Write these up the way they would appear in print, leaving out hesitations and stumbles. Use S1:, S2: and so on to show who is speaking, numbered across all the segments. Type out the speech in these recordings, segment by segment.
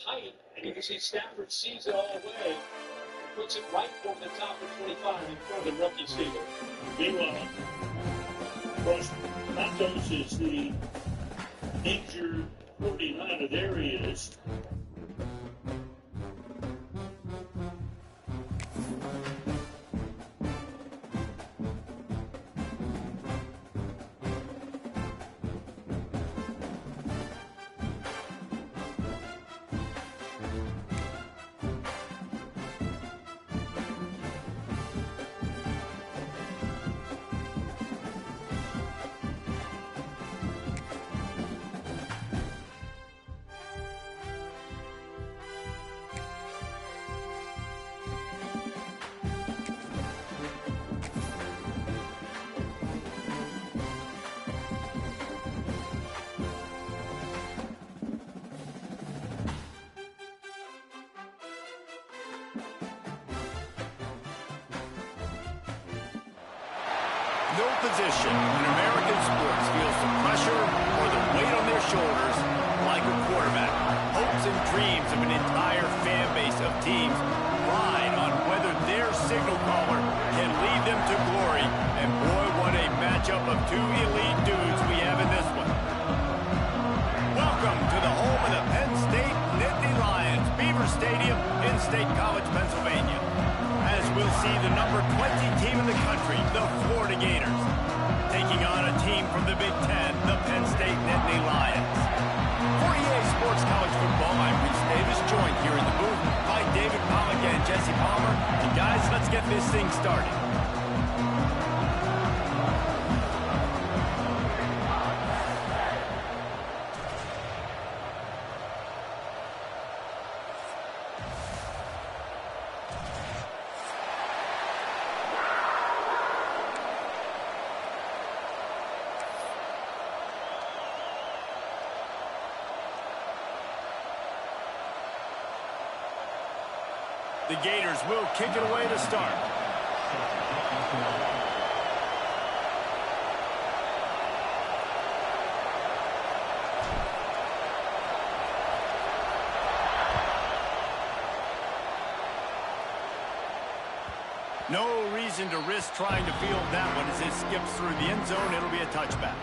S1: Tight, and you can see Stafford sees it all the way, puts it right over the top of 25 in front of the rookie Steeler.
S2: Meanwhile, of course, Matos is the injured 49er. There he is.
S3: No position in American sports feels the pressure or the weight on their shoulders like a quarterback. Hopes and dreams of an entire fan base of teams ride on whether their signal caller can lead them to glory. And boy, what a matchup of two elite dudes we have in this one. Welcome to the home of the Penn State Nittany Lions, Beaver Stadium in State College, Pennsylvania. As we'll see the number 20 team in the country, the Florida Gators, taking on a team from the Big Ten, the Penn State Nittany Lions. For EA Sports College Football, I'm Reese Davis, joined here in the booth by David Pollack and Jesse Palmer. And guys, let's get this thing started. The Gators will kick it away to start. No reason to risk trying to field that one as it skips through the end zone. It'll be a touchback.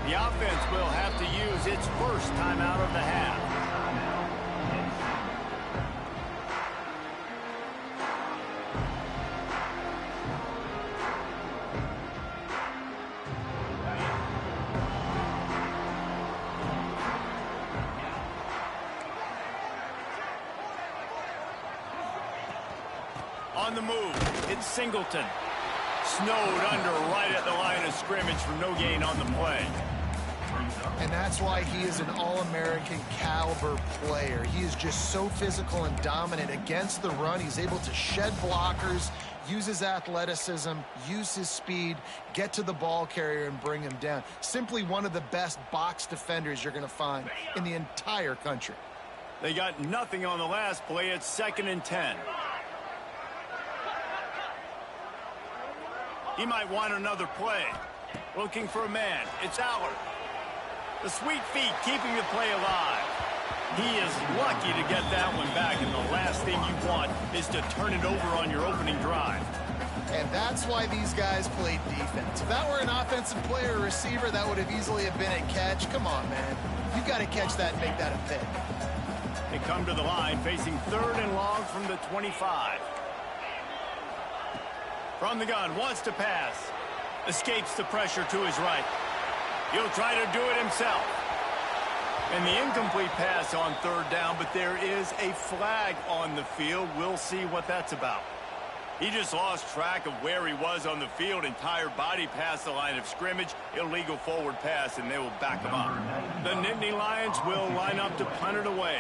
S3: The offense will have to use its first time out of the half. On the move, it's Singleton. Snowed under right at the line of scrimmage for no gain on the play.
S4: And that's why he is an All-American caliber player. He is just so physical and dominant against the run. He's able to shed blockers, use his athleticism, use his speed, get to the ball carrier and bring him down. Simply one of the best box defenders you're going to find in the entire country.
S3: They got nothing on the last play. It's 2nd and 10. He might want another play. Looking for a man. It's Allard. The sweet feet keeping the play alive. He is lucky to get that one back, and the last thing you want is to turn it over on your opening drive.
S4: And that's why these guys play defense. If that were an offensive player or receiver, that would have easily have been a catch. Come on, man. You've got to catch that and make that a pick.
S3: They come to the line facing 3rd and long from the 25. From the gun, wants to pass. Escapes the pressure to his right. He'll try to do it himself. And the incomplete pass on 3rd down, but there is a flag on the field. We'll see what that's about. He just lost track of where he was on the field. Entire body past the line of scrimmage. Illegal forward pass, and they will back him up. The Nittany Lions will line up to punt it away.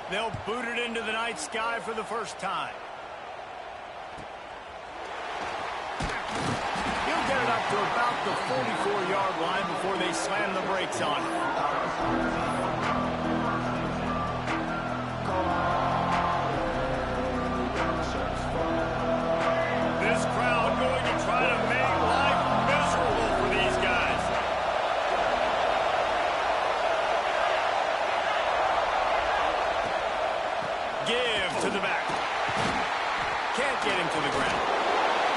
S3: They'll boot it into the night sky for the first time. He'll get it up to about the 44-yard line before they slam the brakes on it. Can't get him to the ground.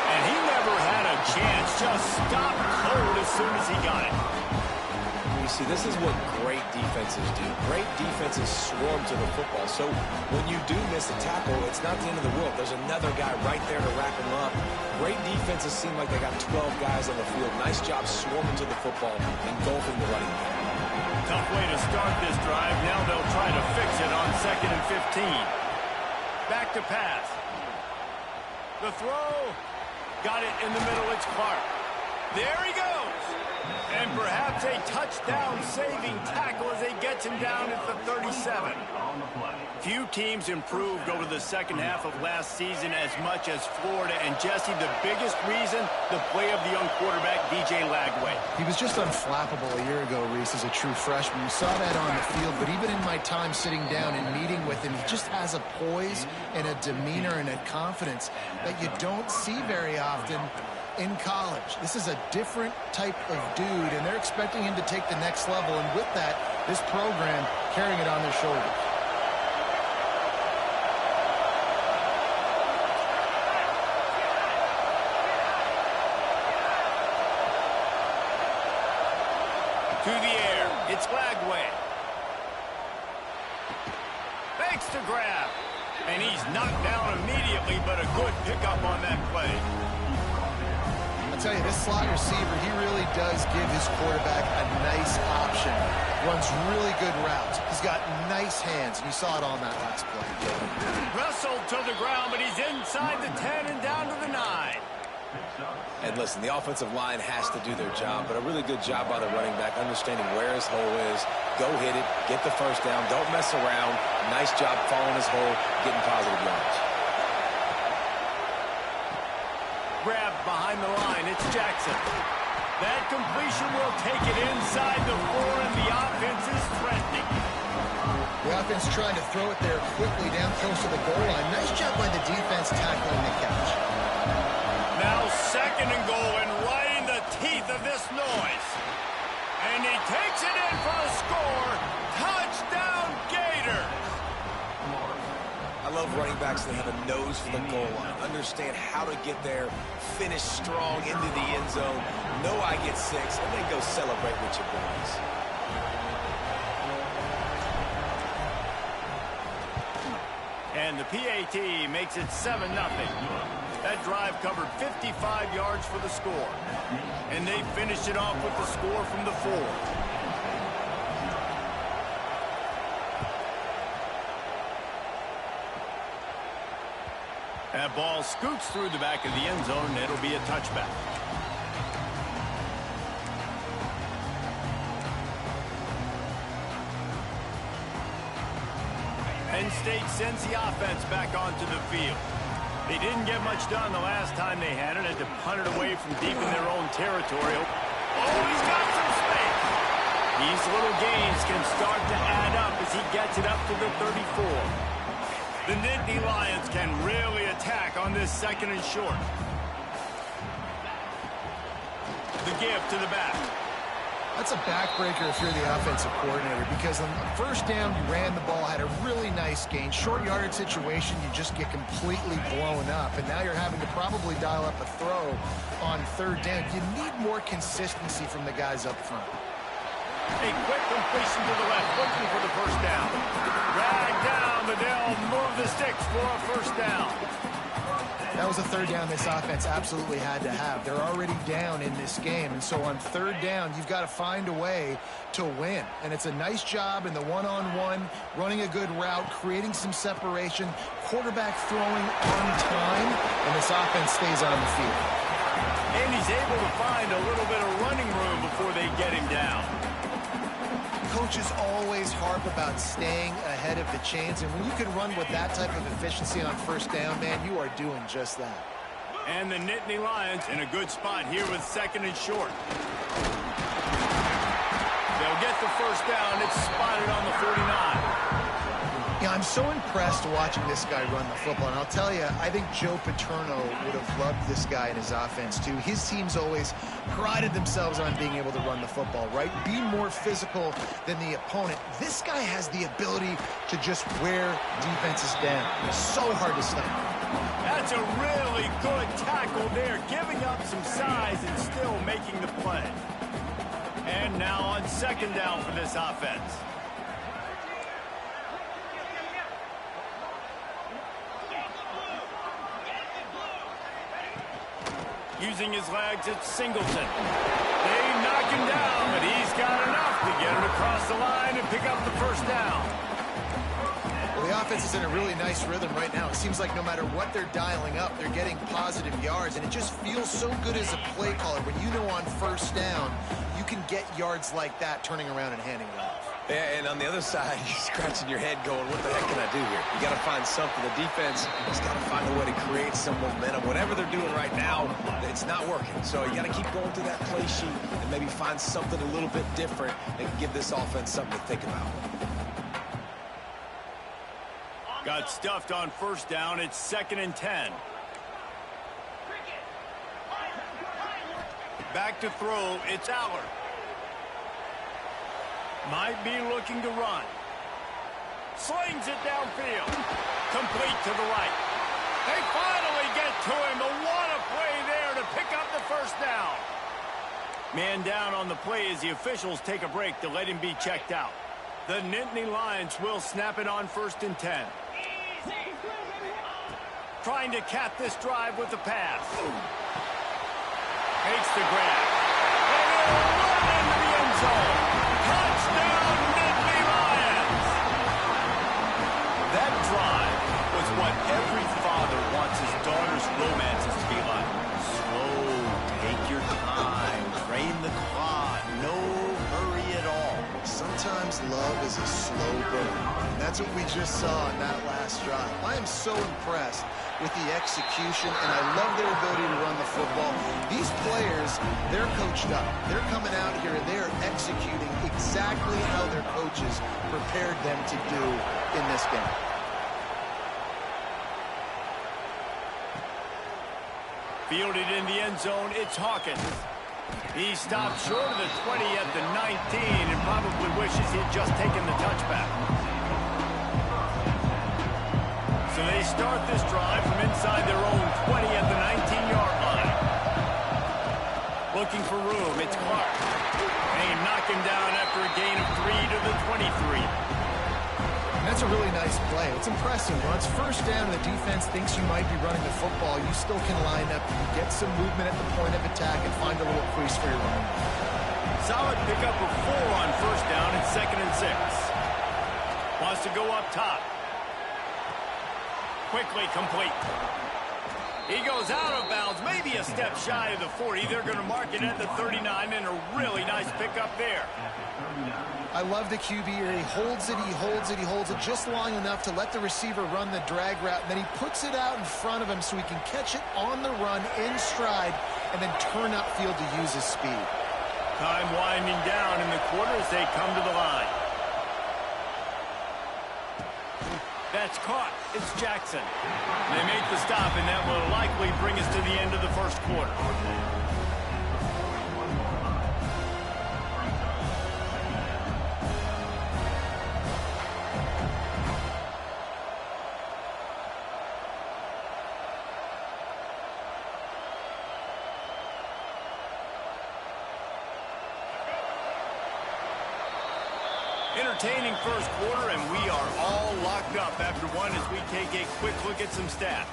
S3: And he never had a chance. Just stopped cold as soon as he got it.
S5: You see, this is what great defenses do. Great defenses swarm to the football. So when you do miss a tackle, it's not the end of the world. There's another guy right there to wrap him up. Great defenses seem like they got 12 guys on the field. Nice job swarming to the football, engulfing the running back.
S3: Tough way to start this drive. Now they'll try to fix it on 2nd and 15. Back to pass. The throw. Got it in the middle. It's Clark. There he goes. And perhaps a touchdown-saving tackle as he gets him down at the 37. Few teams improved over the second half of last season as much as Florida. And, Jesse, the biggest reason, the play of the young quarterback, DJ Lagway.
S4: He was just unflappable a year ago, Reese, as a true freshman. You saw that on the field, but even in my time sitting down and meeting with him, he just has a poise and a demeanor and a confidence that you don't see very often in college. This is a different type of dude, and they're expecting him to take the next level, and with that, this program carrying it on their shoulders.
S3: To the air, it's Lagway. Fakes to grab, and he's knocked down immediately, but a good pickup on that play.
S4: I'll tell you, this slot receiver, he really does give his quarterback a nice option. Runs really good routes. He's got nice hands, and you saw it on that last play.
S3: Wrestled to the ground, but he's inside the 10 and down to the 9.
S5: And listen, the offensive line has to do their job, but a really good job by the running back, understanding where his hole is. Go hit it, get the first down, don't mess around. Nice job following his hole, getting positive yards.
S3: Grab behind the line, it's Jackson. That completion will take it inside the 4, and the offense is threatening.
S4: The offense trying to throw it there quickly down close to the goal line. Nice job by the defense tackling the catch.
S3: Now 2nd and goal, and right in the teeth of this noise. And he takes it in for a score. Touchdown, Gators!
S5: I love running backs that have a nose for the goal line. Understand how to get there, finish strong into the end zone, know I get 6, and then go celebrate with your boys.
S3: And the PAT makes it 7-0. That drive covered 55 yards for the score. And they finished it off with the score from the 4. That ball scoots through the back of the end zone, and it'll be a touchback. Penn State sends the offense back onto the field. They didn't get much done the last time they had it. Had to punt it away from deep in their own territory. Oh, he's got some space. These little gains can start to add up as he gets it up to the 34. The Nittany Lions can really attack on this 2nd and short. The give to the back.
S4: That's a backbreaker if you're the offensive coordinator, because on the first down, you ran the ball, had a really nice gain. Short yardage situation, you just get completely blown up, and now you're having to probably dial up a throw on 3rd down. You need more consistency from the guys up front.
S3: A quick completion to the left, looking for the first down. Drag down, but they'll move the sticks for a first down.
S4: That was a 3rd down this offense absolutely had to have. They're already down in this game, and so on 3rd down, you've got to find a way to win. And it's a nice job in the one-on-one, running a good route, creating some separation, quarterback throwing on time, and this offense stays on the field.
S3: And he's able to find a little bit of running room before they get him down.
S4: Coaches always harp about staying ahead of the chains, and when you can run with that type of efficiency on 1st down, man, you are doing just that.
S3: And the Nittany Lions in a good spot here with 2nd and short. They'll get the first down. It's spotted on the 49.
S4: Yeah, I'm so impressed watching this guy run the football. And I'll tell you, I think Joe Paterno would have loved this guy in his offense too. His teams always prided themselves on being able to run the football, right? Be more physical than the opponent. This guy has the ability to just wear defenses down. It's so hard to stop.
S3: That's a really good tackle there, giving up some size and still making the play. And now on second down for this offense. Using his legs, it's Singleton. They knock him down, but he's got enough to get him across the line and pick up the first down.
S4: Well, the offense is in a really nice rhythm right now. It seems like no matter what they're dialing up, they're getting positive yards, and it just feels so good as a play caller when you know on first down you can get yards like that turning around and handing it off.
S5: Yeah, and on the other side, you're scratching your head going, what the heck can I do here? You got to find something. The defense has got to find a way to create some momentum. Whatever they're doing right now, it's not working. So you got to keep going through that play sheet and maybe find something a little bit different that can give this offense something to think about.
S3: Got stuffed on first down. It's 2nd and 10. Back to throw. It's Allard. Might be looking to run. Slings it downfield. Complete to the right. They finally get to him. But what a play there to pick up the first down. Man down on the play as the officials take a break to let him be checked out. The Nittany Lions will snap it on 1st and 10. Trying to cap this drive with the pass. Takes the grab. And he'll run into the end zone. Touchdown, Nittany Lions! That drive was what every father wants his daughter's romances to be like. Slow, take your time, train the clock, no hurry at all.
S4: Sometimes love is a slow burn. And that's what we just saw in that last drive. I am so impressed with the execution, and I love their ability to run the football. These players, they're coached up. They're coming out here and they're executing exactly how their coaches prepared them to do in this game.
S3: Fielded in the end zone, it's Hawkins. He stopped short of the 20 at the 19 and probably wishes he'd just taken the touchback. So they start this drive from inside their own 20 at the 19-yard line. Looking for room, it's Clark. They knock him down after a gain of 3 to the 23.
S4: And that's a really nice play. It's impressive. When it's first down and the defense thinks you might be running the football, you still can line up, you get some movement at the point of attack, and find a little crease for your running.
S3: Solid pickup of 4 on first down at 2nd and 6. Wants to go up top. Quickly complete. He goes out of bounds, maybe a step shy of the 40. They're going to mark it at the 39, and a really nice pickup there.
S4: I love the QB here. He holds it, he holds it, he holds it just long enough to let the receiver run the drag route, and then he puts it out in front of him so he can catch it on the run in stride and then turn upfield to use his speed.
S3: Time winding down in the quarter as they come to the line. That's caught. It's Jackson. They make the stop, and that will likely bring us to the end of the first quarter. Entertaining first quarter, and we are all locked up after one as we take a quick look at some stats.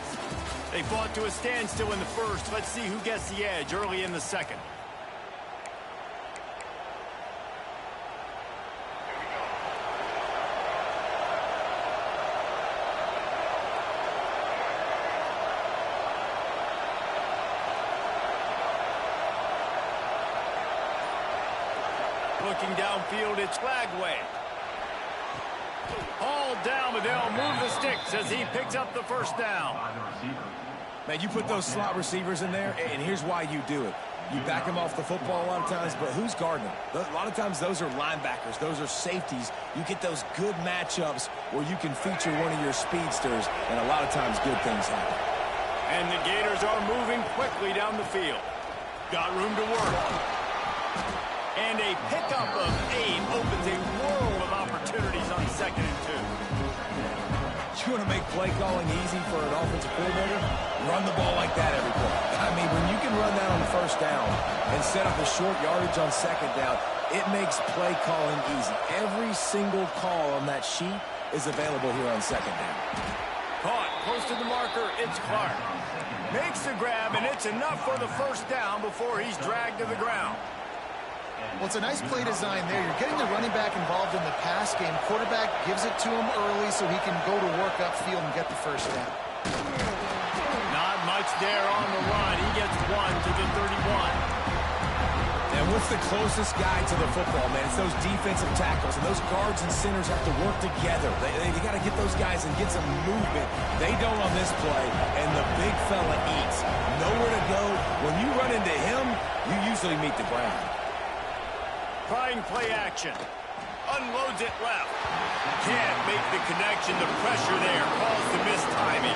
S3: They fought to a standstill in the first. Let's see who gets the edge early in the second. Looking downfield, it's Lagway. All down, but they'll move the sticks as he picks up the first down.
S5: Man, you put those slot receivers in there, and here's why you do it. You back them off the football a lot of times, but who's guarding them? A lot of times those are linebackers. Those are safeties. You get those good matchups where you can feature one of your speedsters, and a lot of times good things happen.
S3: And the Gators are moving quickly down the field. Got room to work. And a pickup of 8 opens a world of opportunities on 2nd and 2.
S5: You want to make play calling easy for an offensive coordinator? Run the ball like that every play. I mean, when you can run that on the 1st down and set up a short yardage on 2nd down, it makes play calling easy. Every single call on that sheet is available here on 2nd down.
S3: Caught, close to the marker, it's Clark. Makes the grab, and it's enough for the 1st down before he's dragged to the ground.
S4: Well, it's a nice play design there. You're getting the running back involved in the pass game. Quarterback gives it to him early so he can go to work upfield and get the 1st down.
S3: Not much there on the run. He gets 1 to the 31.
S5: And what's the closest guy to the football, man? It's those defensive tackles, and those guards and centers have to work together. They got to get those guys and get some movement. They don't on this play, and the big fella eats. Nowhere to go. When you run into him, you usually meet the ground.
S3: Trying play action. Unloads it left. Can't make the connection. The pressure there calls the mistiming.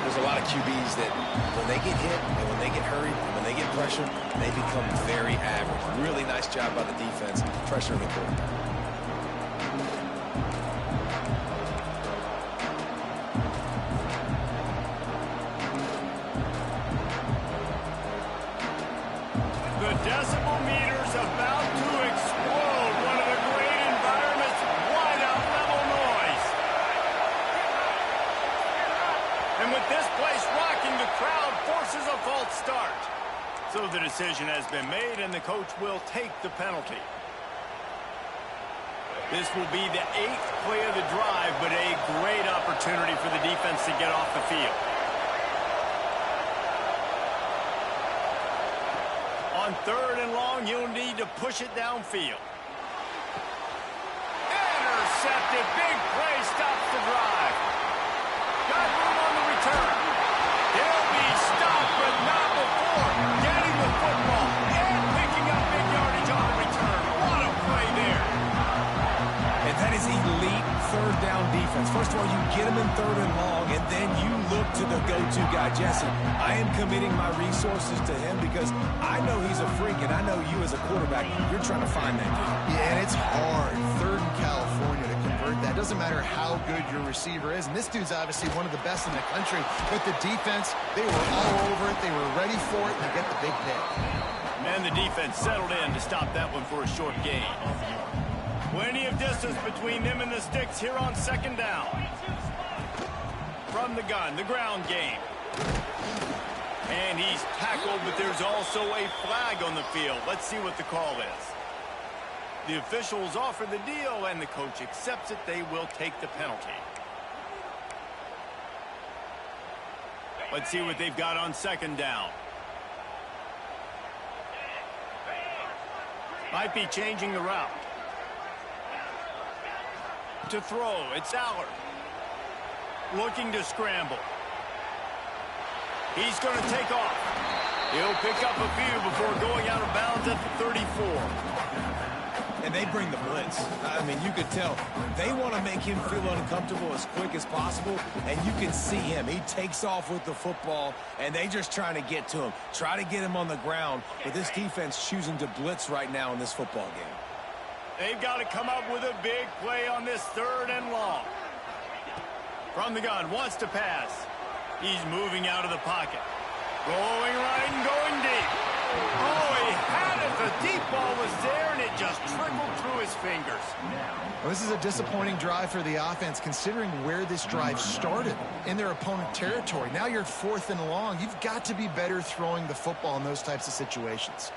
S5: There's a lot of QBs that when they get hit and when they get hurried and when they get pressured, they become very average. Really nice job by the defense pressuring the quarterback.
S3: The decibel meter's about to explode. One of the great environments, wide out level noise. And with this place rocking, the crowd forces a false start. So the decision has been made, and the coach will take the penalty. This will be the 8th play of the drive, but a great opportunity for the defense to get off the field. On 3rd and long, you'll need to push it downfield. Intercepted. Big play stops the drive. Got room on the return. He'll be stopped, but not before getting the football and picking up big yardage on the return. What a play there.
S5: And that is elite 3rd down defense. First of all, you get them in 3rd and long, and then you look to the go-to guy. Jesse, I am committing my resources to him because I know he's a freak, and I know you as a quarterback, you're trying to find that dude.
S4: Yeah, and it's hard. 3rd in California to convert that. Doesn't matter how good your receiver is. And this dude's obviously one of the best in the country. But the defense, they were all over it. They were ready for it, and they get the big pick.
S3: And the defense settled in to stop that one for a short gain. Plenty of distance between them and the sticks here on 2nd down. From the gun, the ground game. And he's tackled, but there's also a flag on the field. Let's see what the call is. The officials offer the deal, and the coach accepts it. They will take the penalty. Let's see what they've got on 2nd down. Might be changing the route. To throw, it's Allard. Looking to scramble. He's going to take off. He'll pick up a few before going out of bounds at the 34.
S5: And they bring the blitz. I mean, you could tell they want to make him feel uncomfortable as quick as possible, and you can see him. He takes off with the football, and they just trying to get to him, try to get him on the ground, but this defense choosing to blitz right now in this football game.
S3: They've got to come up with a big play on this 3rd and long. From the gun, wants to pass. He's moving out of the pocket. Rolling right and going deep. Oh, he had it. The deep ball was there, and it just trickled through his fingers.
S4: Well, this is a disappointing drive for the offense, considering where this drive started, in their opponent territory. Now you're 4th and long. You've got to be better throwing the football in those types of situations.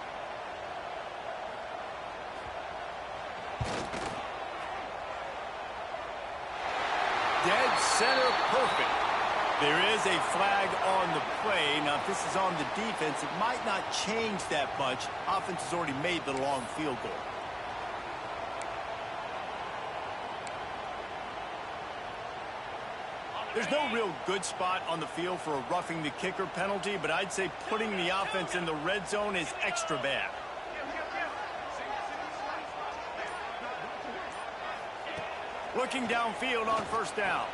S3: Dead center perfect. There is a flag on the play. Now, if this is on the defense, it might not change that much. Offense has already made the long field goal. There's no real good spot on the field for a roughing the kicker penalty, but I'd say putting the offense in the red zone is extra bad. Looking downfield on first down.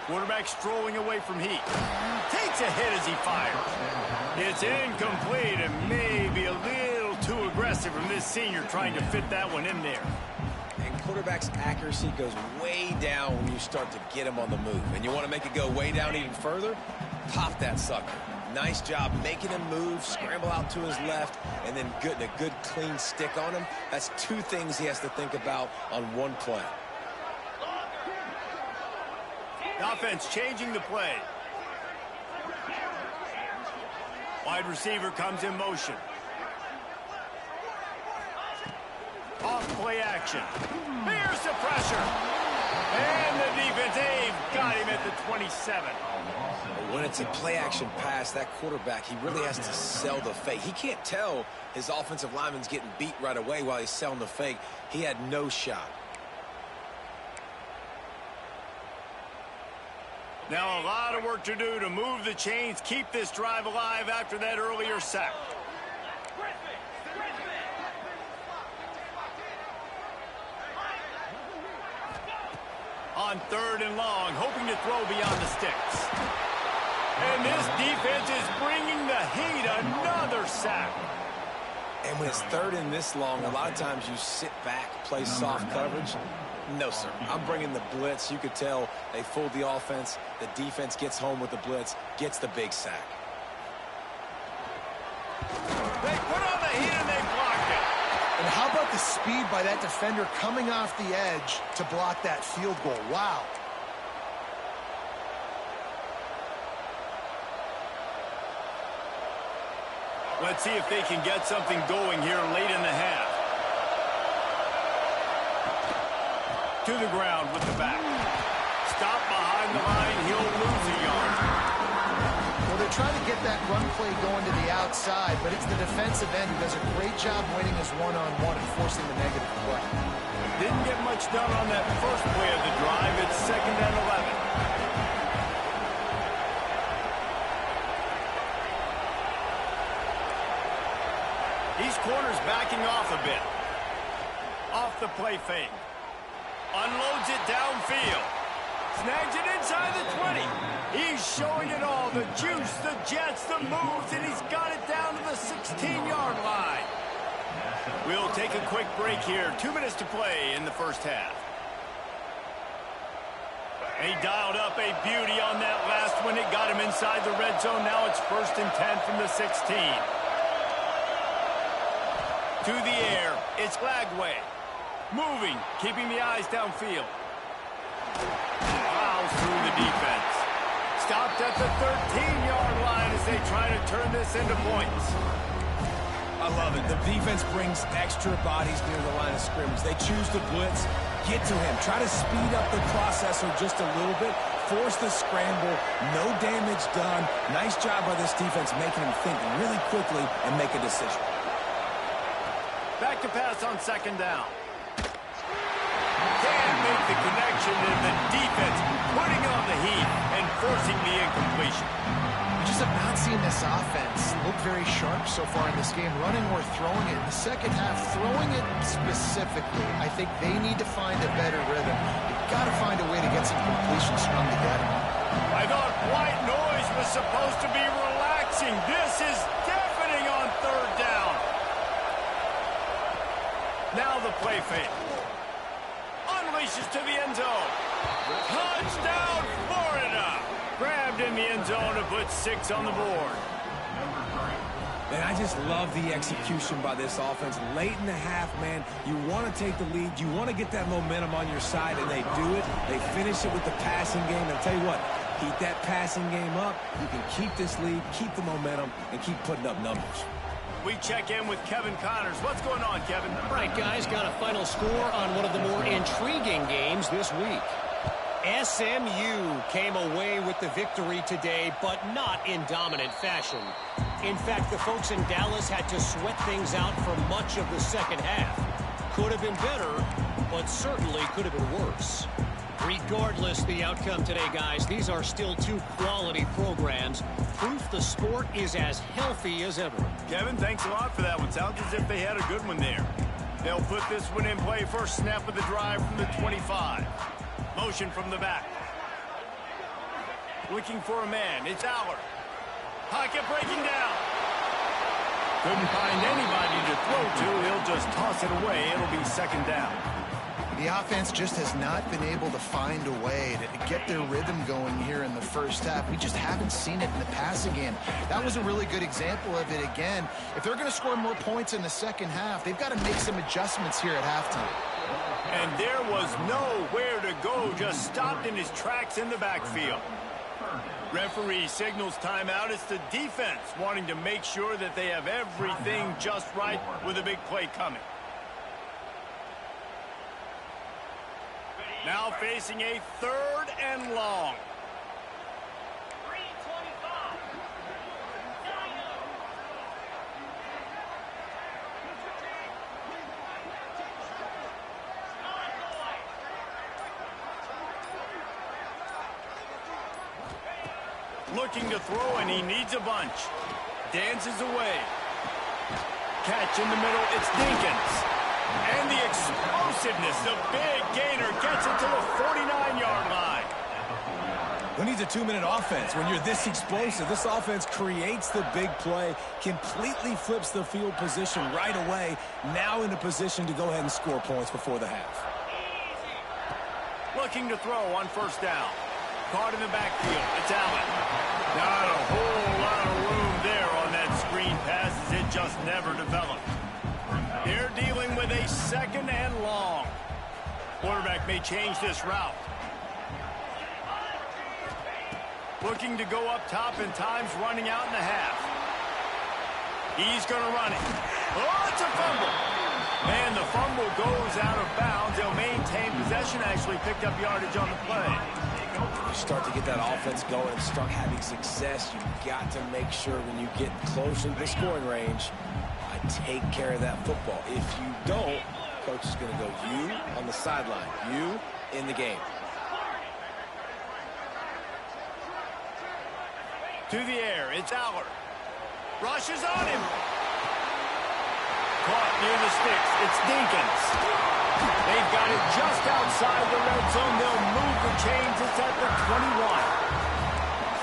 S3: Quarterback strolling away from heat. Takes a hit as he fires. It's incomplete and maybe a little too aggressive from this senior trying to fit that one in there.
S5: And quarterback's accuracy goes way down when you start to get him on the move. And you want to make it go way down even further? Pop that sucker. Nice job making him move, scramble out to his left, and then getting a good clean stick on him. That's two things he has to think about on one play.
S3: Offense changing the play. Wide receiver comes in motion. Off play action. Here's the pressure. And the defense, they've got him at the 27.
S5: When it's a play action pass, that quarterback, he really has to sell the fake. He can't tell his offensive lineman's getting beat right away while he's selling the fake. He had no shot.
S3: Now a lot of work to do to move the chains, keep this drive alive after that earlier sack. On third and long, hoping to throw beyond the sticks. And this defense is bringing the heat, another sack.
S5: And when it's third and this long, a lot of times you sit back, play soft coverage. No, sir. I'm bringing the blitz. You could tell they fooled the offense. The defense gets home with the blitz, gets the big sack.
S3: They put on the heat and they blocked it.
S4: And how about the speed by that defender coming off the edge to block that field goal? Wow.
S3: Let's see if they can get something going here late in the half. To the ground with the back. Stop behind the line. He'll lose a yard.
S4: Well, they're trying to get that run play going to the outside, but it's the defensive end who does a great job winning his one-on-one and forcing the negative play.
S3: Didn't get much done on that first play of the drive. It's 2nd and 11. These corners backing off a bit. Off the play fake. Unloads it downfield. Snags it inside the 20. He's showing it all. The juice, the jets, the moves, and he's got it down to the 16-yard line. We'll take a quick break here. 2 minutes to play in the first half. He dialed up a beauty on that last one. It got him inside the red zone. Now it's 1st and 10 from the 16. To the air. It's Lagway. Moving, keeping the eyes downfield. Fouls through the defense. Stopped at the 13-yard line as they try to turn this into points.
S5: I love it. The defense brings extra bodies near the line of scrimmage. They choose to blitz, get to him, try to speed up the processor just a little bit, force the scramble, no damage done. Nice job by this defense making him think really quickly and make a decision.
S3: Back to pass on 2nd down. Can't make the connection, and the defense putting on the heat and forcing the incompletion.
S4: We just have not seen this offense look very sharp so far in this game, running or throwing it. In the second half, throwing it specifically, I think they need to find a better rhythm. You've got to find a way to get some completions strung together.
S3: I thought white noise was supposed to be relaxing. This is deafening on 3rd down. Now the play fake. Unleashes to the end zone. Touchdown, Florida! Grabbed in the end zone to put 6 on the board.
S5: Man, I just love the execution by this offense. Late in the half, man, you want to take the lead. You want to get that momentum on your side, and they do it. They finish it with the passing game. And I'll tell you what, keep that passing game up. You can keep this lead, keep the momentum, and keep putting up numbers.
S3: We check in with Kevin Connors. What's going on, Kevin?
S6: All right, guys, got a final score on one of the more intriguing games this week. SMU came away with the victory today, but not in dominant fashion. In fact, the folks in Dallas had to sweat things out for much of the second half. Could have been better, but certainly could have been worse. Regardless the outcome today, guys, these are still two quality programs. Proof the sport is as healthy as ever.
S3: Kevin, thanks a lot for that one. Sounds as if they had a good one there. They'll put this one in play. First snap of the drive from the 25. Motion from the back. Looking for a man. It's Aller. Pocket breaking down. Couldn't find anybody to throw to. He'll just toss it away. It'll be second down.
S4: The offense just has not been able to find a way to get their rhythm going here in the first half. We just haven't seen it in the passing game. That was a really good example of it again. If they're going to score more points in the second half, they've got to make some adjustments here at halftime.
S3: And there was nowhere to go, just stopped in his tracks in the backfield. Referee signals timeout. It's the defense wanting to make sure that they have everything just right with a big play coming. Now facing a 3rd and long. Looking to throw, and he needs a bunch. Dances away. Catch in the middle. It's Dinkins. And the explosiveness, the big gainer, gets it to the 49-yard line.
S5: Who needs a 2-minute offense? When you're this explosive, this offense creates the big play, completely flips the field position right away, now in a position to go ahead and score points before the half.
S3: Looking to throw on first down. Caught in the backfield. It's Allen. Not a whole lot of room there on that screen pass as it just never developed. They're dealing with a 2nd and long. Quarterback may change this route. Looking to go up top, and time's running out in the half. He's going to run it. Oh, it's a fumble. Man, the fumble goes out of bounds. They'll maintain possession, actually picked up yardage on the play.
S5: You start to get that offense going and start having success, you've got to make sure when you get closer to the scoring range, take care of that football. If you don't, coach is going to go, you on the sideline, you in the game.
S3: To the air, it's Aller. Rushes on him. Caught near the sticks. It's Dinkins. They've got it just outside the red zone. They'll move the chains. It's at the 21.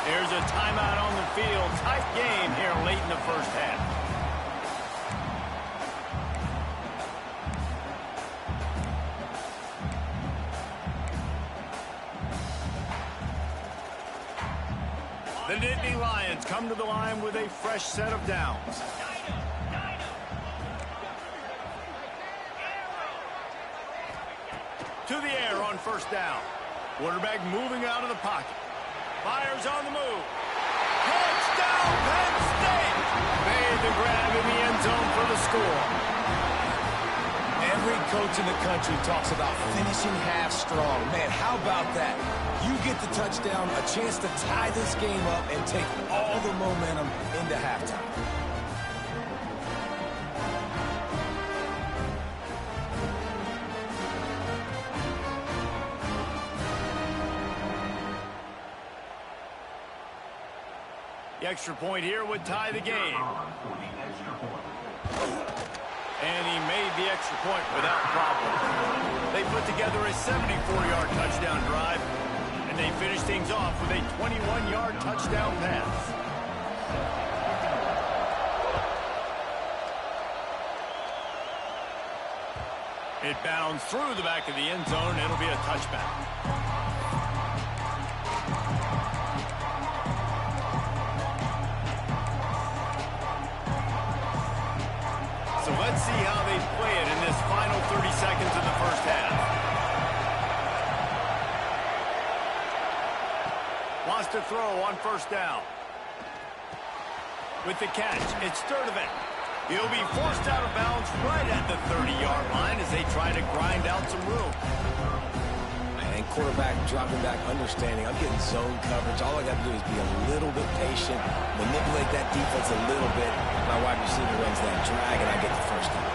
S3: There's a timeout on the field. Tight game here late in the first half. The Nittany Lions come to the line with a fresh set of downs. To the air on first down. Quarterback moving out of the pocket. Fires on the move. Touchdown, Penn State! Made the grab in the end zone for the score.
S5: Every coach in the country talks about finishing half strong. Man, how about that? You get the touchdown, a chance to tie this game up and take all the momentum into halftime.
S3: The extra point here would tie the game. And he made the extra point without problem. They put together a 74-yard touchdown drive, and they finish things off with a 21-yard touchdown pass. It bounds through the back of the end zone. It'll be a touchback. So let's see how they play it in this final 30 seconds of the first half. Wants to throw on first down. With the catch, it's Sturdivant. He'll be forced out of bounds right at the 30-yard line as they try to grind out some room.
S5: And quarterback dropping back, understanding, I'm getting zone coverage. All I got to do is be a little bit patient, manipulate that defense a little bit. My wide receiver runs that drag, and I get the first down.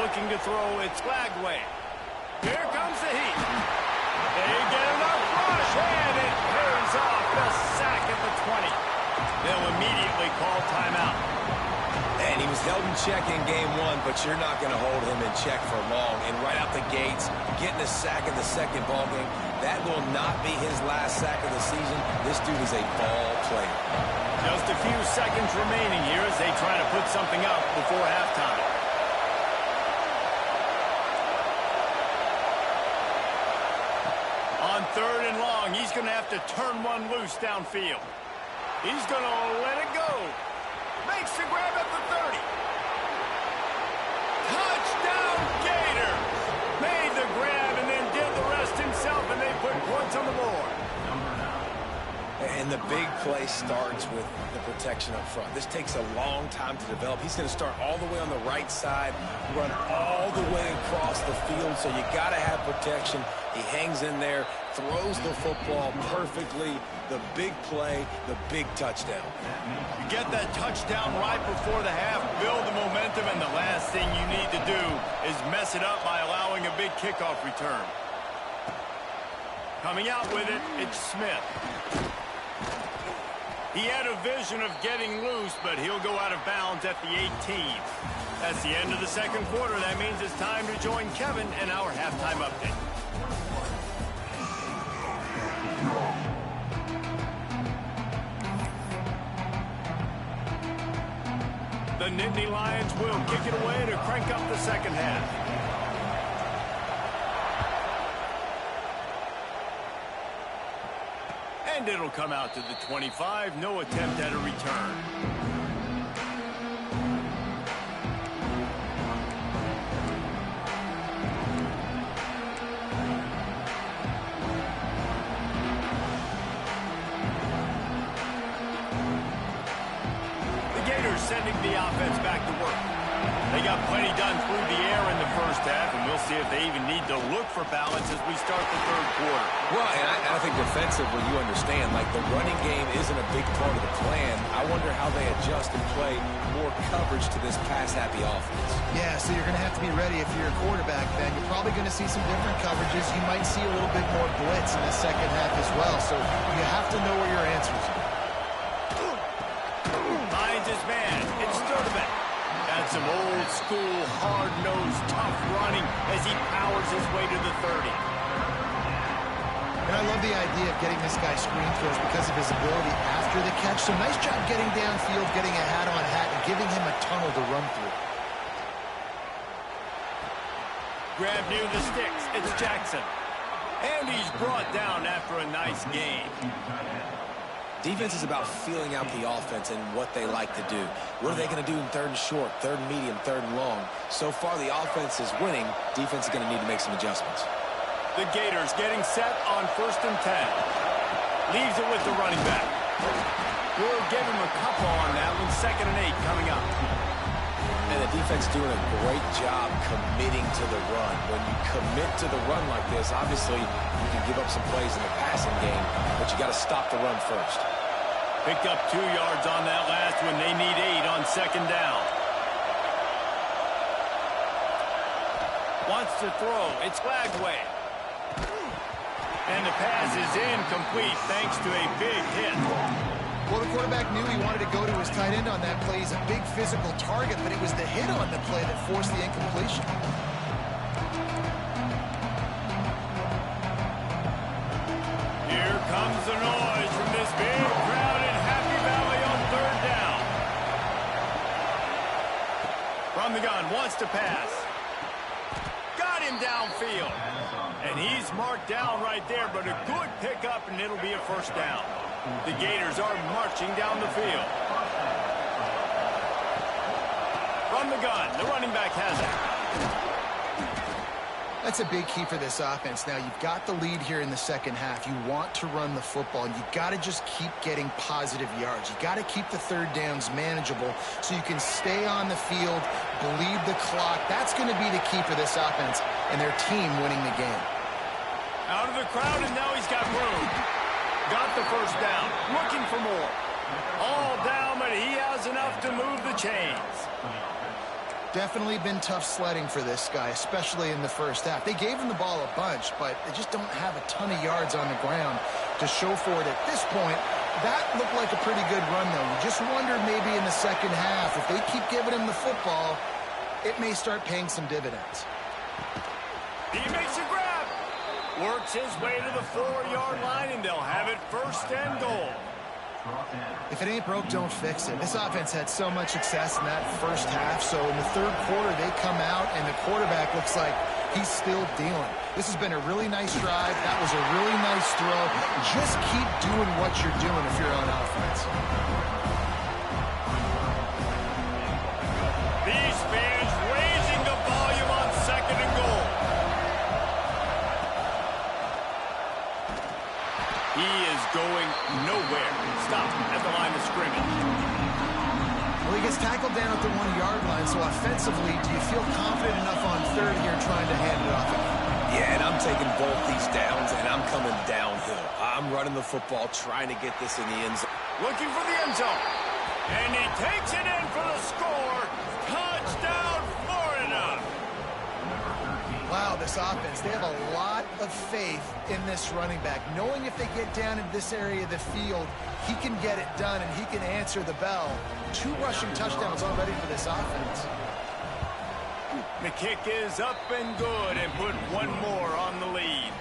S3: Looking to throw, it's Flagway. Here comes the heat. They'll immediately call timeout.
S5: And he was held in check in game one, but you're not going to hold him in check for long. And right out the gates, getting a sack in the second ball game, that will not be his last sack of the season. This dude is a ball player.
S3: Just a few seconds remaining here as they try to put something up before halftime. On 3rd and long, he's going to have to turn one loose downfield. He's going to let it go. Makes the grab at the 30. Touchdown Gators! Made the grab and then did the rest himself, and they put points on the board.
S5: And the big play starts with the protection up front. This takes a long time to develop. He's going to start all the way on the right side, run all the way across the field, so you got to have protection. He hangs in there, throws the football perfectly. The big play, the big touchdown.
S3: You get that touchdown right before the half, build the momentum, and the last thing you need to do is mess it up by allowing a big kickoff return. Coming out with it, it's Smith. He had a vision of getting loose, but he'll go out of bounds at the 18. That's the end of the second quarter. That means it's time to join Kevin and our halftime update. The Nittany Lions will kick it away to crank up the second half. And it'll come out to the 25. No attempt at a return. Sending the offense back to work. They got plenty done through the air in the first half, and we'll see if they even need to look for balance as we start the third quarter.
S5: Well, and I think defensively, you understand, like the running game isn't a big part of the plan. I wonder how they adjust and play more coverage to this pass-happy offense.
S4: Yeah, so you're going to have to be ready if you're a quarterback, Ben. You're probably going to see some different coverages. You might see a little bit more blitz in the second half as well, so you have to know where your answers are.
S3: His man, it's Sturdivant. That's some old school, hard-nosed, tough running as he powers his way to the 30.
S4: And I love the idea of getting this guy screen throws because of his ability after the catch. So nice job getting downfield, getting a hat-on-hat, and giving him a tunnel to run through.
S3: Grab near the sticks. It's Jackson. And he's brought down after a nice gain.
S5: Defense is about feeling out the offense and what they like to do. What are they going to do in 3rd and short, 3rd and medium, 3rd and long? So far, the offense is winning. Defense is going to need to make some adjustments.
S3: The Gators getting set on 1st and 10. Leaves it with the running back. We'll give him a couple on that one. 2nd and 8 coming up.
S5: And the defense doing a great job committing to the run. When you commit to the run like this, obviously you can give up some plays in the passing game, but you got to stop the run first.
S3: Picked up 2 yards on that last one. They need 8 on 2nd down. Wants to throw. It's Lagway. And the pass is incomplete thanks to a big hit.
S4: Well, the quarterback knew he wanted to go to his tight end on that play. He's a big physical target, but it was the hit on the play that forced the incompletion.
S3: Here comes the noise from this big crowd in Happy Valley on 3rd down. From the gun, wants to pass. Got him downfield. And he's marked down right there, but a good pickup, and it'll be a 1st down. The Gators are marching down the field. From the gun, the running back has it.
S4: That's a big key for this offense. Now, you've got the lead here in the second half. You want to run the football, and you got to just keep getting positive yards. You got to keep the 3rd downs manageable so you can stay on the field, bleed the clock. That's going to be the key for this offense and their team winning the game.
S3: Out of the crowd, and now he's got room. Got the 1st down. Looking for more. All down, but he has enough to move the chains.
S4: Definitely been tough sledding for this guy, especially in the first half. They gave him the ball a bunch, but they just don't have a ton of yards on the ground to show for it at this point. That looked like a pretty good run, though. You just wonder maybe in the second half, if they keep giving him the football, it may start paying some dividends.
S3: He makes a grab. Works his way to the 4-yard line, and they'll have it 1st and goal.
S4: If it ain't broke, don't fix it. This offense had so much success in that first half, so in the third quarter, they come out, and the quarterback looks like he's still dealing. This has been a really nice drive. That was a really nice throw. Just keep doing what you're doing if you're on offense.
S3: These fans raising the volume on 2nd and goal. He is going nowhere. Stop at the line of scrimmage.
S4: Well, he gets tackled down at the 1-yard line, so offensively, do you feel confident enough on 3rd here trying to hand it off again?
S5: Yeah, and I'm taking both these downs, and I'm coming downhill. I'm running the football, trying to get this in the end zone.
S3: Looking for the end zone. And he takes it in for the score. Touchdown, Florida.
S4: Wow, this offense, they have a lot of faith in this running back, knowing if they get down in this area of the field, he can get it done and he can answer the bell. 2 rushing touchdowns already for this offense.
S3: The kick is up and good, and put 1 more on the lead.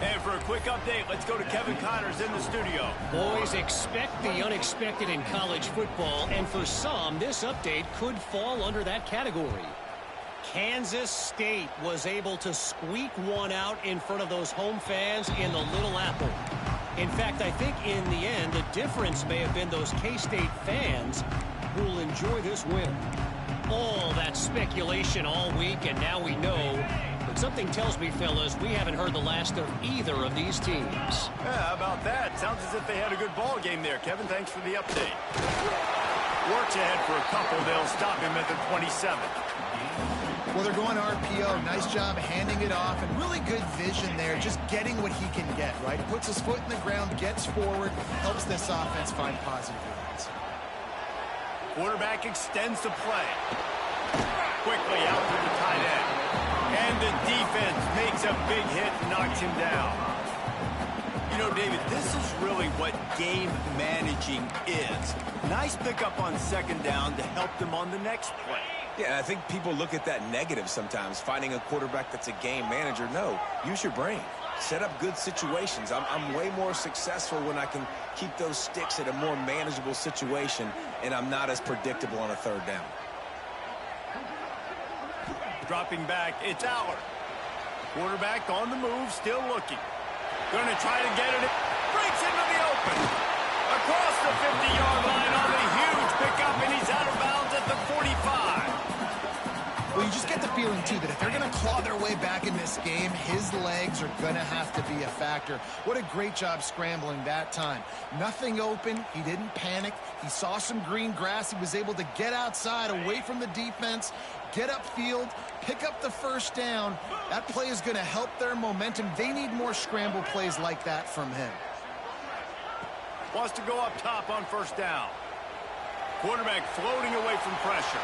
S3: And for a quick update, let's go to Kevin Connors in the studio.
S6: Boys, expect the unexpected in college football, and for some, this update could fall under that category. Kansas State was able to squeak one out in front of those home fans in the Little Apple. In fact, I think in the end, the difference may have been those K-State fans who will enjoy this win. All that speculation all week, and now we know. But something tells me, fellas, we haven't heard the last of either of these teams.
S3: Yeah, how about that? Sounds as if they had a good ball game there. Kevin, thanks for the update. Works ahead for a couple. They'll stop him at the 27.
S4: Well, they're going RPO. Nice job handing it off, and really good vision there, just getting what he can get, right? Puts his foot in the ground, gets forward, helps this offense find positive units.
S3: Quarterback extends the play. Quickly out to the tight end. And the defense makes a big hit and knocks him down. You know, David, this is really what game managing is. Nice pickup on 2nd down to help them on the next play.
S5: Yeah, I think people look at that negative sometimes, finding a quarterback that's a game manager. No, use your brain. Set up good situations. I'm way more successful when I can keep those sticks at a more manageable situation, and I'm not as predictable on a 3rd down.
S3: Dropping back, it's Aller. Quarterback on the move, still looking. Going to try to get it. Breaks into the open. Across the 50-yard line on the huge pickup, and he's out of bounds at the 45.
S4: Well, you just get the feeling, too, that if they're going to claw their way back in this game, his legs are going to have to be a factor. What a great job scrambling that time. Nothing open. He didn't panic. He saw some green grass. He was able to get outside, away from the defense, get upfield, pick up the 1st down. That play is going to help their momentum. They need more scramble plays like that from him.
S3: Wants to go up top on 1st down. Quarterback floating away from pressure.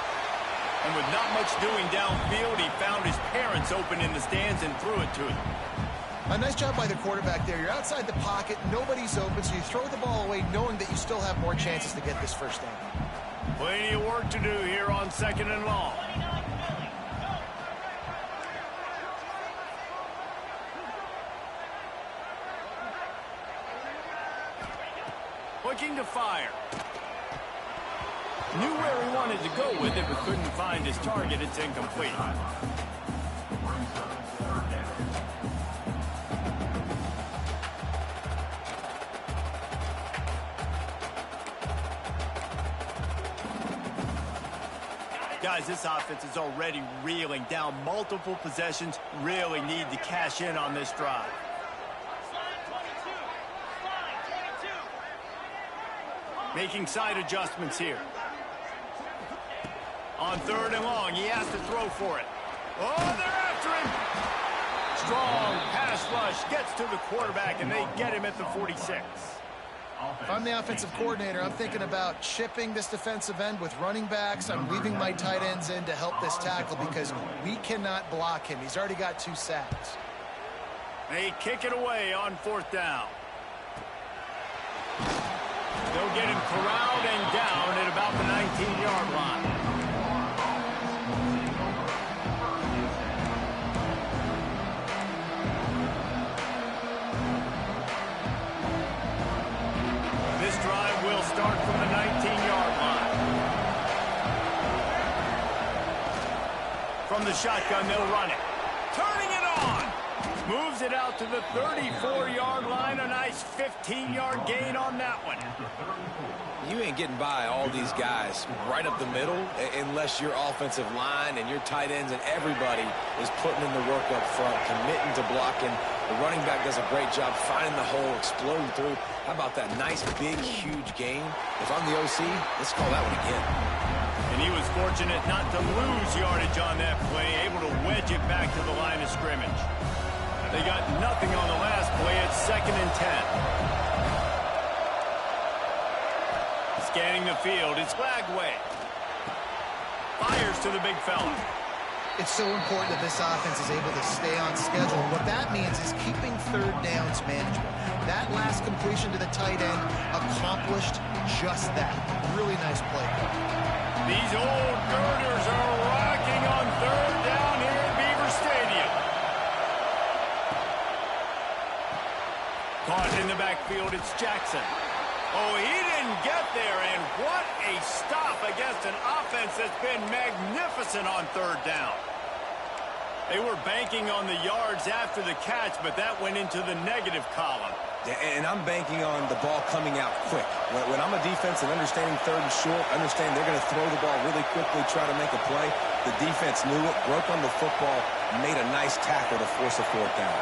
S3: And with not much doing downfield, he found his parents open in the stands and threw it to them.
S4: A nice job by the quarterback there. You're outside the pocket, nobody's open, so you throw the ball away knowing that you still have more chances to get this 1st down.
S3: Plenty of work to do here on 2nd and long. Looking to fire. Knew where he wanted to go with it, but couldn't find his target. It's incomplete. Guys, this offense is already reeling down multiple possessions. Really need to cash in on this drive. Making side adjustments here. On 3rd and long, he has to throw for it. Oh, they're after him. Strong pass rush gets to the quarterback, and they get him at the 46.
S4: If I'm the offensive coordinator, I'm thinking about chipping this defensive end with running backs. I'm leaving my tight ends in to help this tackle because we cannot block him. He's already got 2 sacks.
S3: They kick it away on 4th down. They'll get him corralled and down at about the 19-yard line. This drive will start from the 19-yard line. From the shotgun, they'll run it. Turning it on. Moves it out to the 34-yard line. A nice 15-yard gain on that one.
S5: You ain't getting by all these guys right up the middle unless your offensive line and your tight ends and everybody is putting in the work up front, committing to blocking. The running back does a great job finding the hole, exploding through. How about that nice, big, huge gain? If I'm the OC, let's call that one again.
S3: And he was fortunate not to lose yardage on that play, able to wedge it back to the line of scrimmage. They got nothing on the last play. It's 2nd and 10. Scanning the field, it's Flagway. Fires to the big fella.
S4: It's so important that this offense is able to stay on schedule. What that means is keeping third downs manageable. That last completion to the tight end accomplished just that. Really nice play.
S3: These old girders are rocking on 3rd down here at Beaver Stadium. Caught in the backfield, it's Jackson. Oh, he didn't get there, and what a stop against an offense that's been magnificent on 3rd down. They were banking on the yards after the catch, but that went into the negative column.
S5: And I'm banking on the ball coming out quick. When I'm a defense and understanding 3rd and short, understand they're going to throw the ball really quickly, try to make a play. The defense knew it, broke on the football, made a nice tackle to force a 4th down.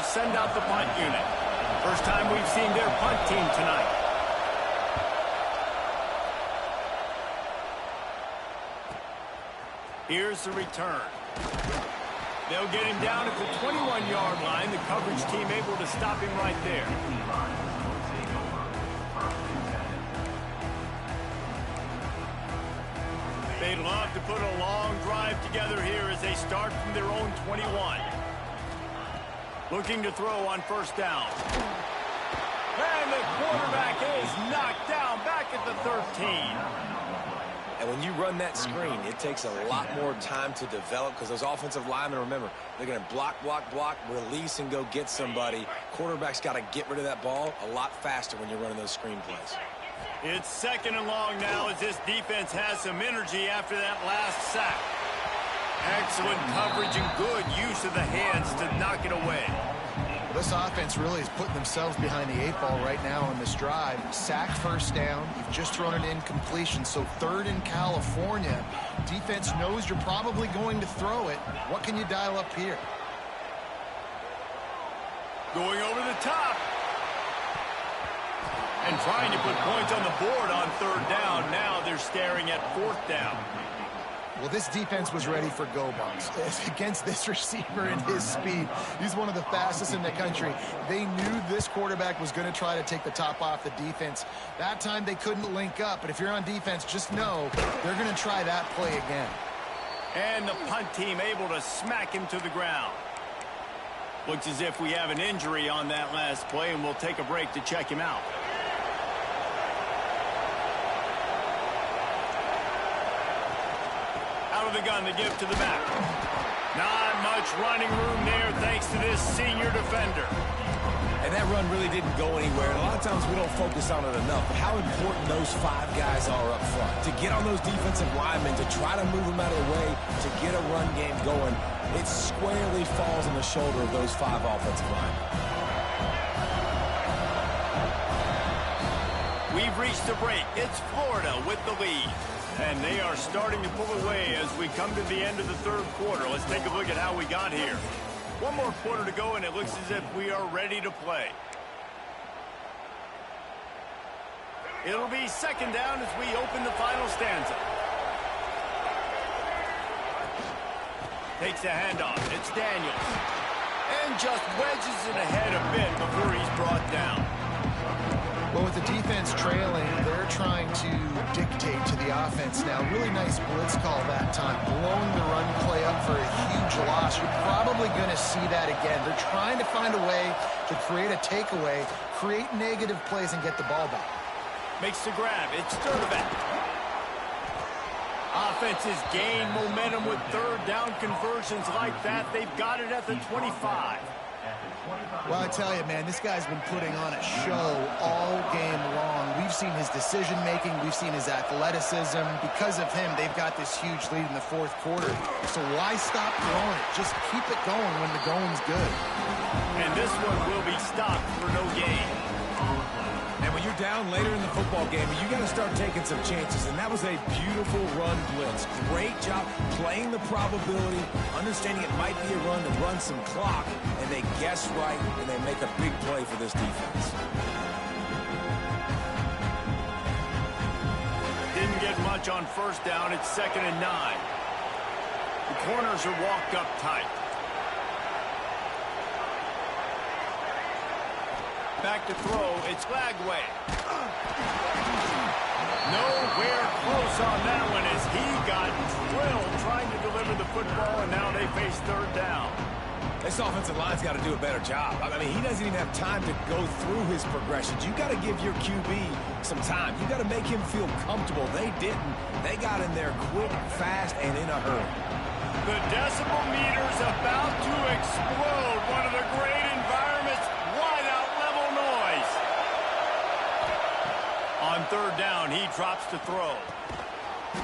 S3: Send out the punt unit. First time we've seen their punt team tonight. Here's the return. They'll get him down at the 21-yard line. The coverage team able to stop him right there. They'd love to put a long drive together here as they start from their own 21. Looking to throw on 1st down. And the quarterback is knocked down back at the 13.
S5: And when you run that screen, it takes a lot more time to develop because those offensive linemen, remember, they're going to block, release, and go get somebody. Quarterback's got to get rid of that ball a lot faster when you're running those screen plays.
S3: It's 2nd and long now as this defense has some energy after that last sack. Excellent coverage and good use of the hands to knock it away.
S4: Well, this offense really is putting themselves behind the 8 ball right now on this drive. Sack 1st down. You've just thrown an incompletion, so 3rd in California. Defense knows you're probably going to throw it. What can you dial up here?
S3: Going over the top. And trying to put points on the board on 3rd down. Now they're staring at 4th down.
S4: Well, this defense was ready for go-bunks. Against this receiver and his speed, he's one of the fastest in the country. They knew this quarterback was going to try to take the top off the defense. That time they couldn't link up, but if you're on defense, just know they're going to try that play again.
S3: And the punt team able to smack him to the ground. Looks as if we have an injury on that last play, and we'll take a break to check him out. Out of the gun, the give to the back. Not much running room there thanks to this senior defender.
S5: And that run really didn't go anywhere. And a lot of times we don't focus on it enough. But how important those 5 guys are up front. To get on those defensive linemen, to try to move them out of the way, to get a run game going, it squarely falls on the shoulder of those 5 offensive linemen.
S3: We've reached the break. It's Florida with the lead. And they are starting to pull away as we come to the end of the 3rd quarter. Let's take a look at how we got here. One more quarter to go, and it looks as if we are ready to play. It'll be 2nd down as we open the final stanza. Takes the handoff. It's Daniels. And just wedges it ahead a bit before he's brought down.
S4: Well, with the defense trailing, they're trying to dictate to the offense now. Really nice blitz call that time, blowing the run play up for a huge loss. You're probably going to see that again. They're trying to find a way to create a takeaway, create negative plays, and get the ball back.
S3: Makes the grab. It's Sturdivant. Offenses gain momentum with third down conversions like that. They've got it at the 25.
S4: Well, I tell you, man, this guy's been putting on a show all game long. We've seen his decision-making. We've seen his athleticism. Because of him, they've got this huge lead in the fourth quarter. So why stop throwing it? Just keep it going when the going's good.
S3: And this one will be stopped for no gain.
S5: And when you're down later in the football game, you got to start taking some chances. And that was a beautiful run blitz. Great job playing the probability, understanding it might be a run to run some clock, and they guess right, and they make a big play for this defense.
S3: Didn't get much on first down. It's 2nd and 9. The corners are walked up tight. Back to throw. It's Lagway. Nowhere close on that one as he got drilled trying to deliver the football, and now they face third down.
S5: This offensive line's got to do a better job. I mean, he doesn't even have time to go through his progressions. You got to give your QB some time. You got to make him feel comfortable. They didn't. They got in there quick, fast, and in a hurry.
S3: The decibel meter's about to explode. One of the great environments. Wide out level noise. On third down, he drops to throw.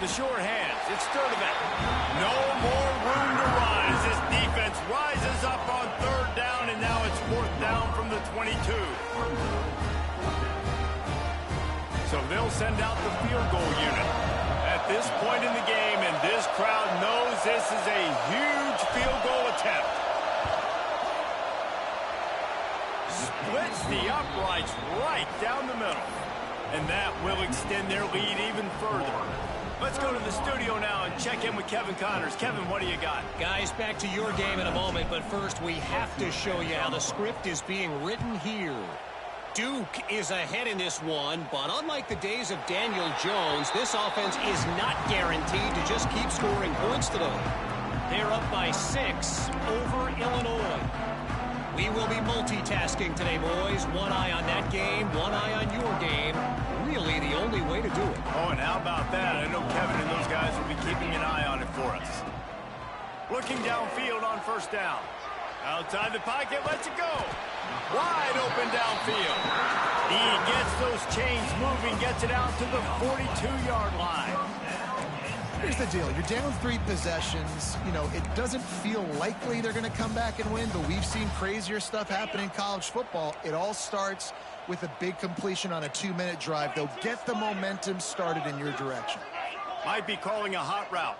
S3: The short hands. It's Sturdivant. No more room to run as this defense rises up on third down, and now it's 4th down from the 22. So they'll send out the field goal unit. At this point in the game, and this crowd knows this is a huge field goal attempt. Splits the uprights right down the middle. And that will extend their lead even further. Let's go to the studio now and check in with Kevin Connors. Kevin, what do you got?
S6: Guys, back to your game in a moment, but first we have to show you how the script is being written here. Duke is ahead in this one, but unlike the days of Daniel Jones, this offense is not guaranteed to just keep scoring points today. They're up by 6 over Illinois. We will be multitasking today, boys. One eye on that game, one eye on your game. Really the only way to do it.
S3: Oh, and how about that? I know Kevin and those guys will be keeping an eye on it for us. Looking downfield on first down. Outside the pocket, lets it go. Wide open downfield. He gets those chains moving, gets it out to the 42-yard line.
S4: Here's the deal. You're down 3 possessions. You know, it doesn't feel likely they're going to come back and win, but we've seen crazier stuff happen in college football. It all starts with a big completion on a 2-minute drive. They'll get the momentum started in your direction.
S3: Might be calling a hot route.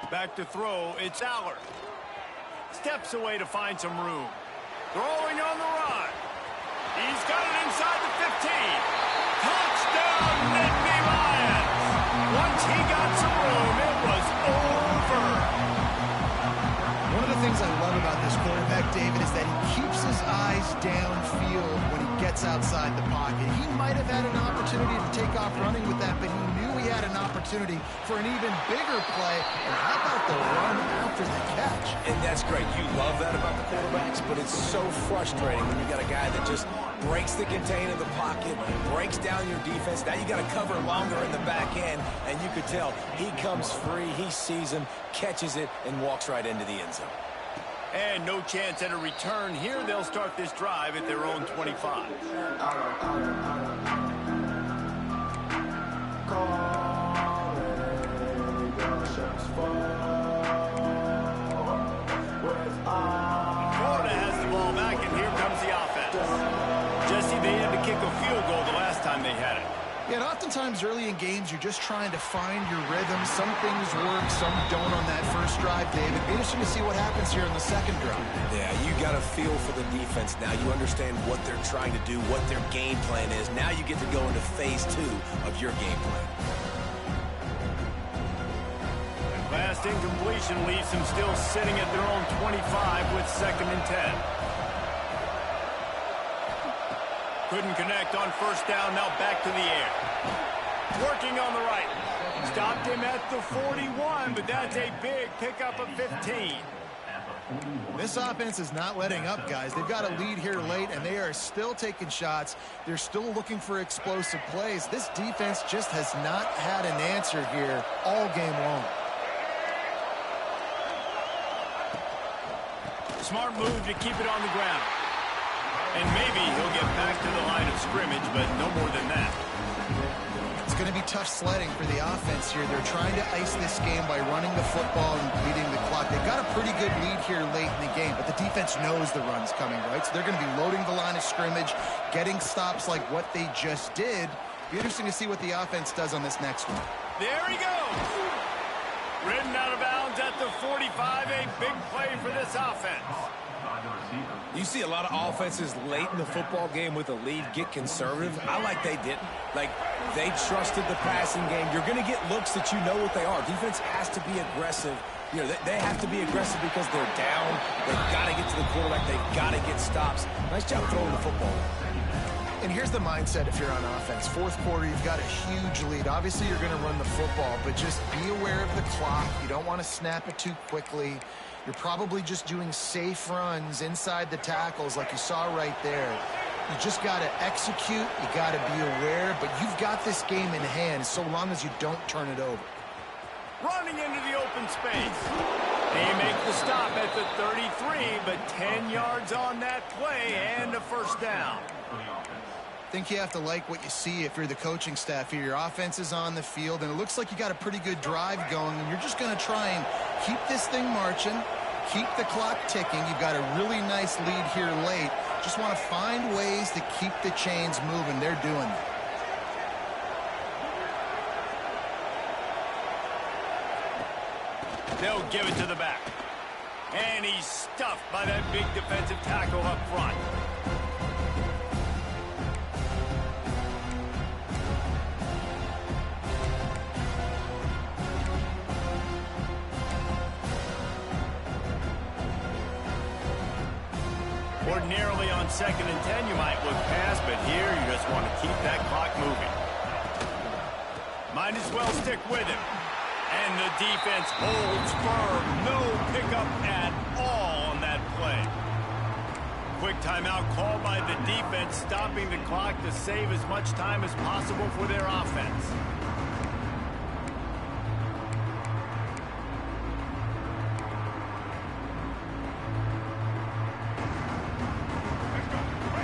S3: Back to throw. It's Allard. Steps away to find some room. Throwing on the run. He's got it inside the 15. Touchdown, Nittany Lions. Once he got some room, it was over.
S4: One of the things I love about this quarterback, David, is that he keeps his eyes downfield when he gets outside the pocket. He might have had an opportunity to take off running with that, but he knew he had an opportunity for an even bigger play. And how about the run after the catch?
S5: And that's great. You love that about the quarterbacks, but it's so frustrating when you got a guy that just breaks the contain of the pocket, breaks down your defense. Now you got to cover longer in the back end, and you could tell he comes free, he sees him, catches it, and walks right into the end zone.
S3: And no chance at a return here. They'll start this drive at their own 25. Florida has the ball back, and here comes the offense. Jesse, they had to kick a field goal the last time they had it.
S4: Yeah, and oftentimes early in games, you're just trying to find your rhythm. Some things work, some don't on that first drive, David. Be interesting to see what happens here in the second drive.
S5: Yeah, you got a feel for the defense now. You understand what they're trying to do, what their game plan is. Now you get to go into phase 2 of your game plan.
S3: Last incompletion leaves them still sitting at their own 25 with 2nd and 10. Couldn't connect on first down. Now back to the air. Working on the right. Stopped him at the 41, but that's a big pickup of 15.
S4: This offense is not letting up, guys. They've got a lead here late, and they are still taking shots. They're still looking for explosive plays. This defense just has not had an answer here all game long.
S3: Smart move to keep it on the ground. And maybe he'll get back to the line of scrimmage, but no more than that.
S4: It's going to be tough sledding for the offense here. They're trying to ice this game by running the football and beating the clock. They've got a pretty good lead here late in the game, but the defense knows the run's coming, right? So they're going to be loading the line of scrimmage, getting stops like what they just did. Be interesting to see what the offense does on this next one.
S3: There he goes. Ridden out of bounds at the 45. A big play for this offense.
S5: You see a lot of offenses late in the football game with a lead get conservative. I like they didn't. Like, they trusted the passing game. You're going to get looks that you know what they are. Defense has to be aggressive. You know, they have to be aggressive because they're down. They've got to get to the quarterback. They've got to get stops. Nice job throwing the football.
S4: And here's the mindset if you're on offense. Fourth quarter, you've got a huge lead. Obviously, you're going to run the football, but just be aware of the clock. You don't want to snap it too quickly. You're probably just doing safe runs inside the tackles like you saw right there. You just got to execute. You got to be aware, but you've got this game in hand so long as you don't turn it over.
S3: Running into the open space. They make the stop at the 33, but 10 yards on that play and a first down.
S4: I think you have to like what you see if you're the coaching staff here. Your offense is on the field, and it looks like you got a pretty good drive going, and you're just going to try and keep this thing marching, keep the clock ticking. You've got a really nice lead here late. Just want to find ways to keep the chains moving. They're doing that.
S3: They'll give it to the back. And he's stuffed by that big defensive tackle up front. Ordinarily on 2nd and 10, you might look past, but here you just want to keep that clock moving. Might as well stick with him. And the defense holds firm. No pickup at all on that play. Quick timeout called by the defense, stopping the clock to save as much time as possible for their offense.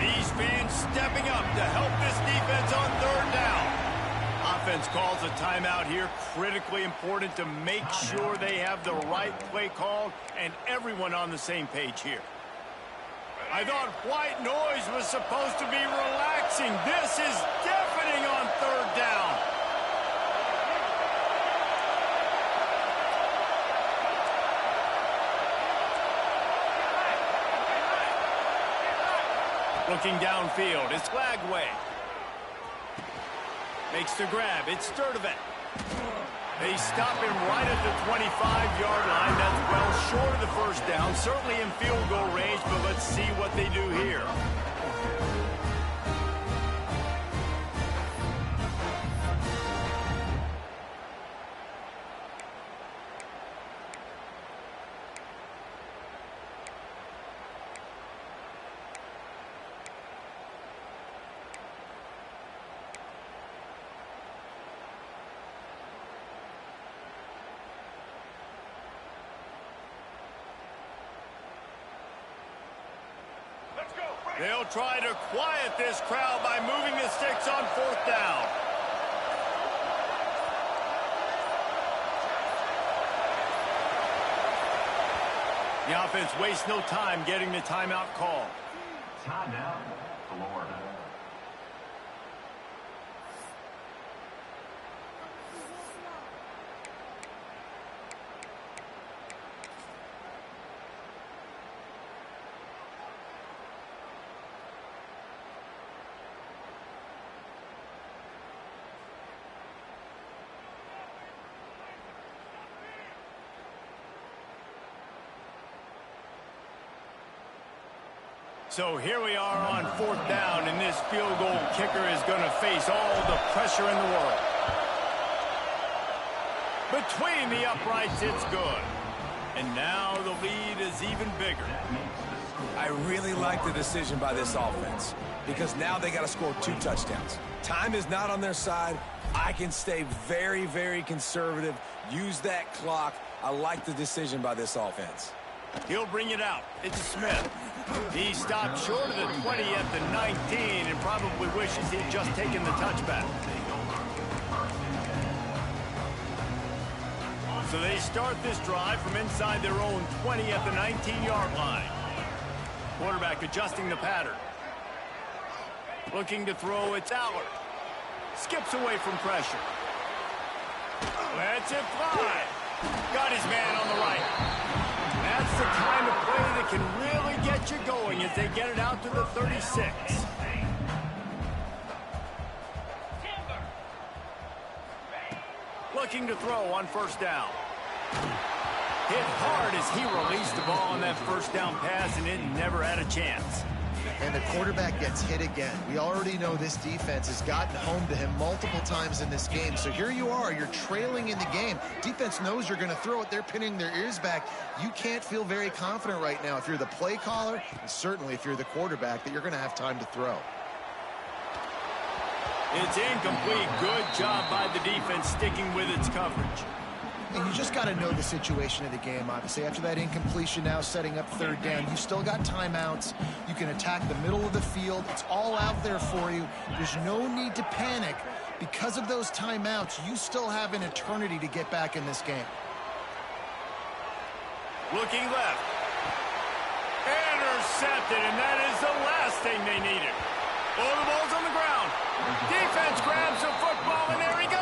S3: These fans stepping up to help this defense on 3rd down. Offense calls a timeout here. Critically important to make sure they have the right play call and everyone on the same page here. I thought white noise was supposed to be relaxing. This is deafening on 3rd down. Looking downfield, it's Flagway. Makes the grab, it's Sturdivant. They stop him right at the 25-yard line. That's well short of the first down, certainly in field goal range, but let's see what they do here. They'll try to quiet this crowd by moving the sticks on 4th down. The offense wastes no time getting the timeout call.
S7: Timeout, Florida.
S3: So here we are on 4th down, and this field goal kicker is going to face all the pressure in the world. Between the uprights, it's good. And now the lead is even bigger.
S5: I really like the decision by this offense because now they got to score 2 touchdowns. Time is not on their side. I can stay very, very conservative, use that clock. I like the decision by this offense.
S3: He'll bring it out. It's Smith. He stopped short of the 20 at the 19 and probably wishes he'd just taken the touchback. So they start this drive from inside their own 20 at the 19-yard line. Quarterback adjusting the pattern. Looking to throw, it's Allard. Skips away from pressure. Lets it fly. Got his man on the right. That's the kind of play that can really get you going as they get it out to the 36. Looking to throw on 1st down. Hit hard as he released the ball on that 1st down pass, and it never had a chance.
S4: And the quarterback gets hit again. We already know this defense has gotten home to him multiple times in this game. So here you are, you're trailing in the game. Defense knows you're going to throw it. They're pinning their ears back. You can't feel very confident right now if you're the play caller, and certainly if you're the quarterback, that you're going to have time to throw.
S3: It's incomplete. Good job by the defense sticking with its coverage.
S4: And you just got to know the situation of the game, obviously. After that incompletion, now setting up 3rd down, you still got timeouts. You can attack the middle of the field. It's all out there for you. There's no need to panic. Because of those timeouts, you still have an eternity to get back in this game.
S3: Looking left. Intercepted, and that is the last thing they needed. Oh, the ball's on the ground. Defense grabs the football, and there he goes.